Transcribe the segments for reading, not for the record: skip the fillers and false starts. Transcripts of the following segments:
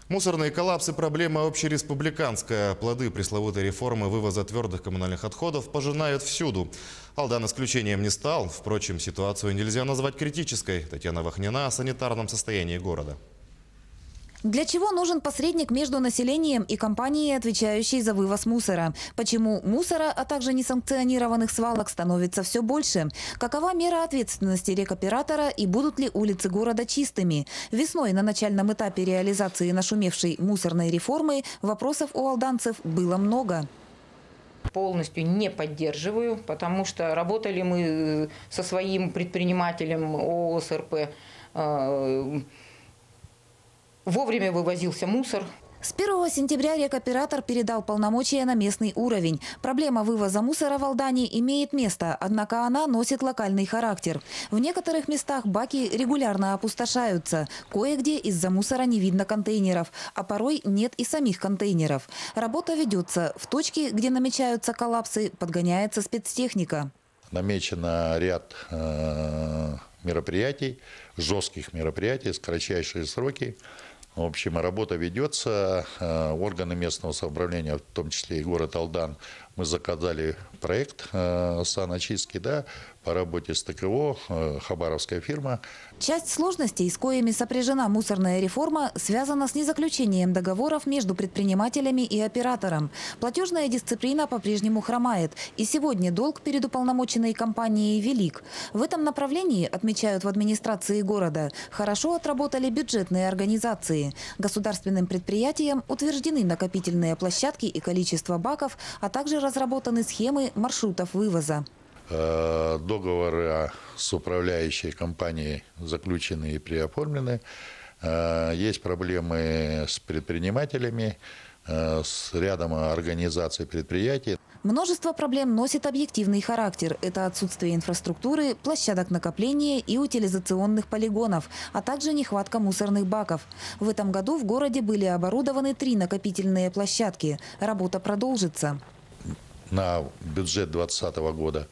Мусорные коллапсы – проблема общереспубликанская. Плоды пресловутой реформы вывоза твердых коммунальных отходов пожинают всюду. Алдан исключением не стал. Впрочем, ситуацию нельзя назвать критической. Татьяна Вахнина о санитарном состоянии города. Для чего нужен посредник между населением и компанией, отвечающей за вывоз мусора? Почему мусора, а также несанкционированных свалок становится все больше? Какова мера ответственности рекоператора и будут ли улицы города чистыми? Весной на начальном этапе реализации нашумевшей мусорной реформы вопросов у алданцев было много. Полностью не поддерживаю, потому что работали мы со своим предпринимателем ООО СРП. Вовремя вывозился мусор. С 1 сентября рекоператор передал полномочия на местный уровень. Проблема вывоза мусора в Алдане имеет место, однако она носит локальный характер. В некоторых местах баки регулярно опустошаются. Кое-где из-за мусора не видно контейнеров, а порой нет и самих контейнеров. Работа ведется. В точке, где намечаются коллапсы, подгоняется спецтехника. Намечено ряд мероприятий, жестких мероприятий, с кратчайшие сроки. В общем, работа ведется. Органы местного самоуправления, в том числе и город Алдан, мы заказали проект саночистки, по работе с ТКО, хабаровская фирма. Часть сложностей, с коими сопряжена мусорная реформа, связана с незаключением договоров между предпринимателями и оператором. Платежная дисциплина по-прежнему хромает, и сегодня долг перед уполномоченной компанией велик. В этом направлении, отмечают в администрации города, хорошо отработали бюджетные организации. Государственным предприятиям утверждены накопительные площадки и количество баков, а также разработаны схемы маршрутов вывоза. Договоры с управляющей компанией заключены и преоформлены. Есть проблемы с предпринимателями, с рядом организаций предприятий. Множество проблем носит объективный характер. Это отсутствие инфраструктуры, площадок накопления и утилизационных полигонов, а также нехватка мусорных баков. В этом году в городе были оборудованы 3 накопительные площадки. Работа продолжится. На бюджет 2020 года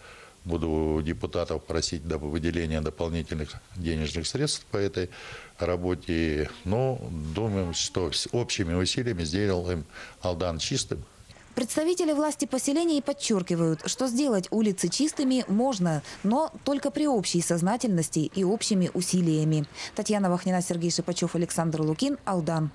буду депутатов просить выделения дополнительных денежных средств по этой работе. Но думаем, что общими усилиями сделаем Алдан чистым. Представители власти поселений подчеркивают, что сделать улицы чистыми можно, но только при общей сознательности и общими усилиями. Татьяна Вахнина, Сергей Шипачев, Александр Лукин, Алдан.